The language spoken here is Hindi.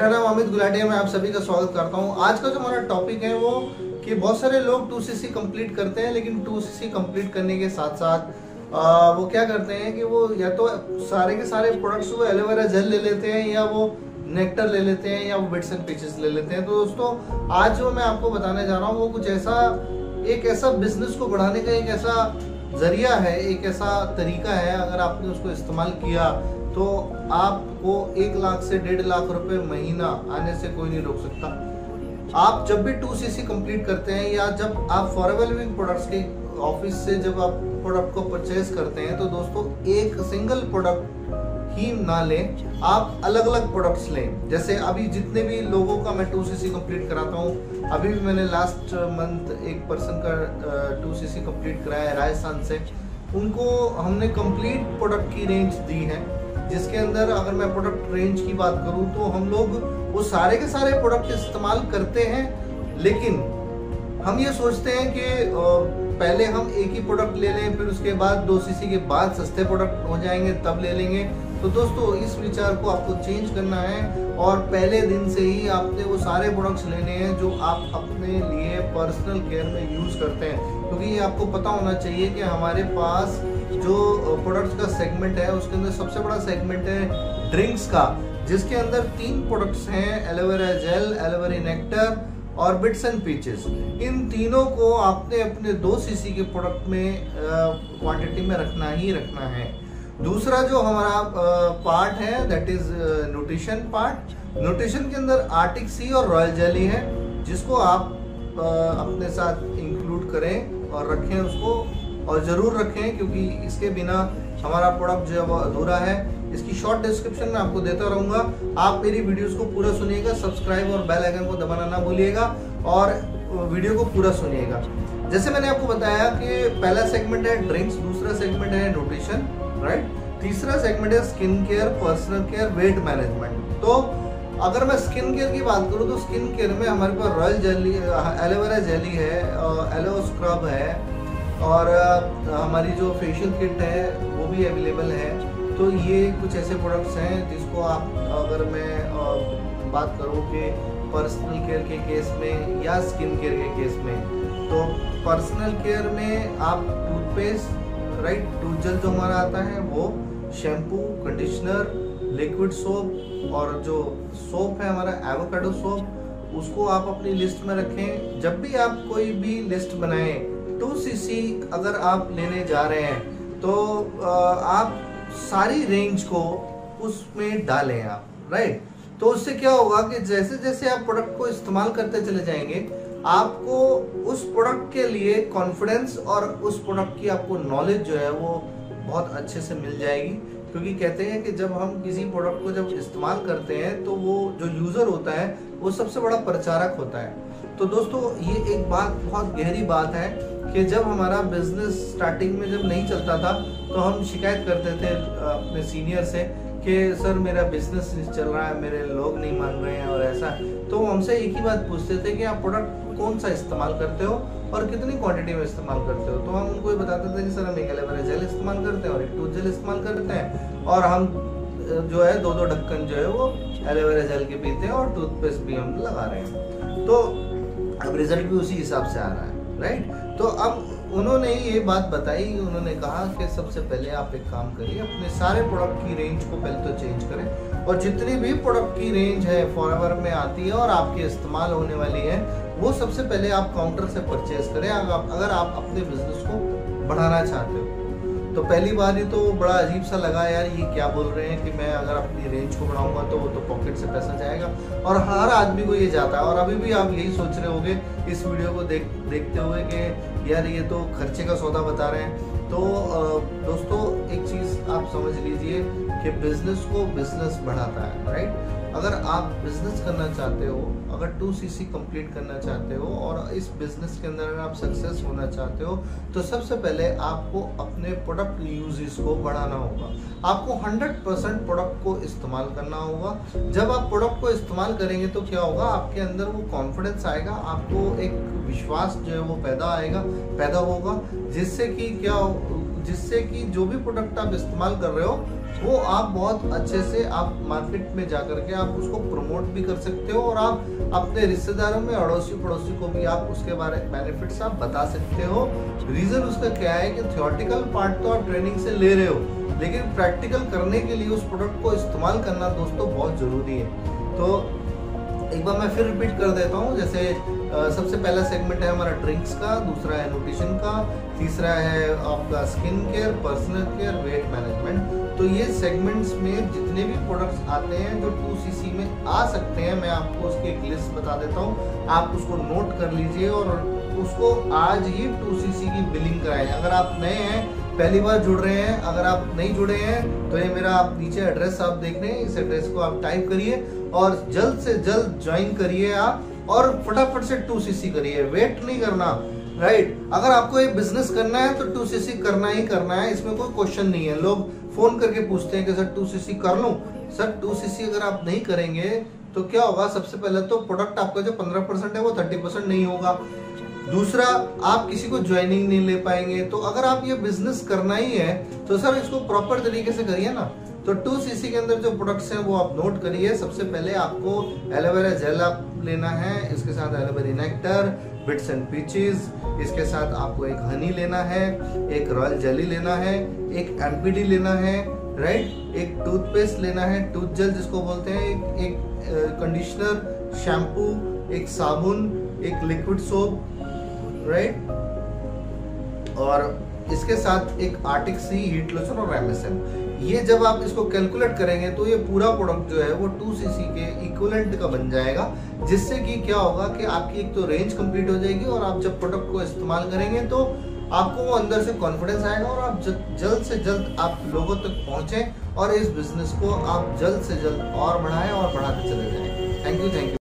मेरा नाम अमित गुलाटिया, मैं आप सभी का स्वागत करता हूं। आज का जो हमारा टॉपिक है वो कि बहुत सारे लोग 2cc कंप्लीट करते हैं, लेकिन 2cc कंप्लीट करने के साथ साथ वो क्या करते हैं कि वो या तो सारे के सारे प्रोडक्ट्स वो एलोवेरा जेल ले लेते हैं, या वो नेक्टर ले लेते हैं, या वो बिट्स एंड पीसेस ले लेते हैं। तो दोस्तों आज जो मैं आपको बताने जा रहा हूँ वो कुछ ऐसा, एक ऐसा बिजनेस को बढ़ाने का एक ऐसा जरिया है, एक ऐसा तरीका है। अगर आपने उसको इस्तेमाल किया तो आपको 1 लाख से 1.5 लाख रुपए महीना आने से कोई नहीं रोक सकता। आप जब भी 2cc कंप्लीट करते हैं, या जब आप फॉरएवर लिविंग प्रोडक्ट्स के ऑफिस से जब आप प्रोडक्ट को परचेज करते हैं, तो दोस्तों एक सिंगल प्रोडक्ट ही ना लें, आप अलग अलग प्रोडक्ट्स लें। जैसे अभी जितने भी लोगों का मैं 2cc कंप्लीट कराता हूँ, अभी भी मैंने लास्ट मंथ एक पर्सन का 2cc कंप्लीट कराया है राजस्थान से। उनको हमने कंप्लीट प्रोडक्ट की रेंज दी है, जिसके अंदर अगर मैं प्रोडक्ट रेंज की बात करूं तो हम लोग वो सारे के सारे प्रोडक्ट इस्तेमाल करते हैं, लेकिन हम ये सोचते हैं कि पहले हम एक ही प्रोडक्ट ले लें, फिर उसके बाद 2cc के बाद सस्ते प्रोडक्ट हो जाएंगे तब ले लेंगे। तो दोस्तों इस विचार को आपको चेंज करना है, और पहले दिन से ही आपने वो सारे प्रोडक्ट्स लेने हैं जो आप अपने लिए पर्सनल केयर में यूज करते हैं। क्योंकि ये आपको पता होना चाहिए कि हमारे पास जो प्रोडक्ट्स का सेगमेंट है उसके अंदर सबसे बड़ा सेगमेंट है ड्रिंक्स का, जिसके अंदर 3 प्रोडक्ट्स हैं, एलोवेरा जेल, एलोवेरा नेक्टर और बिट्स एंड पीचेस। इन तीनों को आपने अपने 2cc के प्रोडक्ट में क्वांटिटी में रखना ही रखना है। दूसरा जो हमारा पार्ट है that is nutrition part. Nutrition के अंदर आर्टिक सी और रॉयल जेली है, जिसको आप अपने साथ इंक्लूड करें और रखें उसको, और ज़रूर रखें, क्योंकि इसके बिना हमारा प्रोडक्ट जो है वो अधूरा है। इसकी शॉर्ट डिस्क्रिप्शन में आपको देता रहूँगा, आप मेरी वीडियोस को पूरा सुनिएगा, सब्सक्राइब और बेल आइकन को दबाना ना भूलिएगा, और वीडियो को पूरा सुनिएगा। जैसे मैंने आपको बताया कि पहला सेगमेंट है ड्रिंक्स, दूसरा सेगमेंट है न्यूट्रिशन, राइट, तीसरा सेगमेंट है skin care, personal care, weight management. तो अगर मैं स्किन केयर की बात करूँ तो स्किन केयर में हमारे पास रॉयल जेली, एलोवेरा जेली है, एलो स्क्रब है, और हमारी जो फेशियल किट है वो भी अवेलेबल है। तो ये कुछ ऐसे प्रोडक्ट्स हैं जिसको आप, अगर मैं बात करूँ कि पर्सनल केयर के केस में या स्किन केयर के केस में, तो पर्सनल केयर में आप टूथपेस्ट, राइट, टूथ जेल जो हमारा आता है वो, शैम्पू, कंडीशनर, लिक्विड सोप, और जो सोप है हमारा एवोकाडो सोप, उसको आप अपनी लिस्ट में रखें। जब भी आप कोई भी लिस्ट बनाएं, 2cc अगर आप लेने जा रहे हैं तो आप सारी रेंज को उसमें डालें आप, राइट। तो उससे क्या होगा कि जैसे जैसे आप प्रोडक्ट को इस्तेमाल करते चले जाएंगे, आपको उस प्रोडक्ट के लिए कॉन्फिडेंस और उस प्रोडक्ट की आपको नॉलेज जो है वो बहुत अच्छे से मिल जाएगी। क्योंकि कहते हैं कि जब हम किसी प्रोडक्ट को जब इस्तेमाल करते हैं तो वो जो यूज़र होता है वो सबसे बड़ा प्रचारक होता है। तो दोस्तों ये एक बात, बहुत गहरी बात है कि जब हमारा बिजनेस स्टार्टिंग में जब नहीं चलता था तो हम शिकायत करते थे अपने सीनियर से कि सर मेरा बिजनेस नहीं चल रहा है, मेरे लोग नहीं मान रहे हैं और ऐसा। तो हमसे एक ही बात पूछते थे कि आप प्रोडक्ट कौन सा इस्तेमाल करते हो और कितनी क्वांटिटी में इस्तेमाल करते हो। तो हम उनको ये बताते थे कि सर हम एक एलोवेरा जेल इस्तेमाल करते हैं और एक टूथ जेल इस्तेमाल करते हैं, और हम जो है 2-2 ढक्कन जो है वो एलोवेरा जेल के पीते हैं, और टूथपेस्ट भी हम लगा रहे हैं। तो अब रिजल्ट भी उसी हिसाब से आ रहा है, राइट। तो अब उन्होंने ये बात बताई, उन्होंने कहा कि सबसे पहले आप एक काम करिए, अपने सारे प्रोडक्ट की रेंज को पहले तो चेंज करें, और जितनी भी प्रोडक्ट की रेंज है फॉरएवर में आती है और आपके इस्तेमाल होने वाली है, वो सबसे पहले आप काउंटर से परचेज करें अगर आप अपने बिजनेस को बढ़ाना चाहते हो। तो पहली बार ही तो बड़ा अजीब सा लगा, यार ये क्या बोल रहे हैं कि मैं अगर अपनी रेंज को बढ़ाऊंगा तो वो तो पॉकेट से पैसा जाएगा, और हर आदमी को ये जाता है। और अभी भी आप यही सोच रहे होंगे इस वीडियो को देखते हुए कि यार ये तो खर्चे का सौदा बता रहे हैं। तो दोस्तों एक चीज़ आप समझ लीजिए कि बिजनेस को बिजनेस बढ़ाता है, राइट। अगर आप बिजनेस करना चाहते हो, अगर 2cc कंप्लीट करना चाहते हो और इस बिजनेस के अंदर अगर आप सक्सेस होना चाहते हो, तो सबसे पहले आपको अपने प्रोडक्ट यूजेस को बढ़ाना होगा। आपको 100% प्रोडक्ट को इस्तेमाल करना होगा। जब आप प्रोडक्ट को इस्तेमाल करेंगे तो क्या होगा, आपके अंदर वो कॉन्फिडेंस आएगा, आपको एक विश्वास जो है वो पैदा होगा, जिससे कि जो भी प्रोडक्ट आप इस्तेमाल कर रहे हो वो आप बहुत अच्छे से आप मार्केट में जा करके आप उसको प्रमोट भी कर सकते हो और आप अपने रिश्तेदारों में, अड़ोसी पड़ोसी को भी आप उसके बारे में बेनिफिट्स आप बता सकते हो। रीजन उसका क्या है कि थियोरेटिकल पार्ट तो आप ट्रेनिंग से ले रहे हो, लेकिन प्रैक्टिकल करने के लिए उस प्रोडक्ट को इस्तेमाल करना दोस्तों बहुत जरूरी है। तो एक बार मैं फिर रिपीट कर देता हूँ। जैसे सबसे पहला सेगमेंट है हमारा ड्रिंक्स का, दूसरा है न्यूट्रिशन का, तीसरा है आपका skin care, personal care, weight management. तो ये सेगमेंट्स में जितने भी प्रोडक्ट्स आते हैं जो 2cc में आ सकते हैं, मैं आपको उसकी एक लिस्ट बता देता हूँ, आप उसको नोट कर लीजिए और उसको आज ही 2cc की बिलिंग कराएं। अगर आप नए हैं, पहली बार जुड़ रहे हैं, अगर आप नहीं जुड़े हैं तो ये मेरा आप नीचे एड्रेस आप देख रहे हैं, इस एड्रेस को आप टाइप करिए और जल्द से जल्द ज्वाइन करिए आप, और फटाफट से 2cc करिए, वेट नहीं करना, राइट। अगर आपको ये बिजनेस करना है तो 2cc करना ही करना है, इसमें कोई क्वेश्चन नहीं है। लोग फोन करके पूछते हैं कि सर 2cc कर लूं। सर 2cc अगर आप नहीं करेंगे तो क्या होगा, सबसे पहले तो प्रोडक्ट आपका जो 15% है वो 30% नहीं होगा, दूसरा आप किसी को ज्वाइनिंग नहीं ले पाएंगे। तो अगर आप ये बिजनेस करना ही है तो सर इसको प्रॉपर तरीके से करिए ना। तो 2cc के अंदर जो प्रोडक्ट्स हैं वो आप नोट करिए। सबसे पहले आपको एलोवेरा जेल आप लेना है, इसके साथ aloe vera nectar, bits and peaches, इसके साथ आपको एक हनी लेना है, एक रॉयल जेली लेना है, एक एमपीडी लेना है, राइट, एक टूथपेस्ट लेना है, टूथ जेल जिसको बोलते हैं, एक कंडीशनर, शैम्पू, एक साबुन, एक लिक्विड सोप, राइट, और इसके साथ एक आर्टिक सी, हीट लोशन और एमएसएम। ये जब आप इसको कैलकुलेट करेंगे तो ये पूरा प्रोडक्ट जो है वो 2cc के इक्विवेलेंट का बन जाएगा, जिससे कि क्या होगा कि आपकी एक तो रेंज कंप्लीट हो जाएगी और आप जब प्रोडक्ट को इस्तेमाल करेंगे तो आपको वो अंदर से कॉन्फिडेंस आएगा और आप जल्द से जल्द आप लोगों तक पहुंचे और इस बिजनेस को आप जल्द से जल्द और बढ़ाएं और बढ़ाते चले जाएं। Thank you.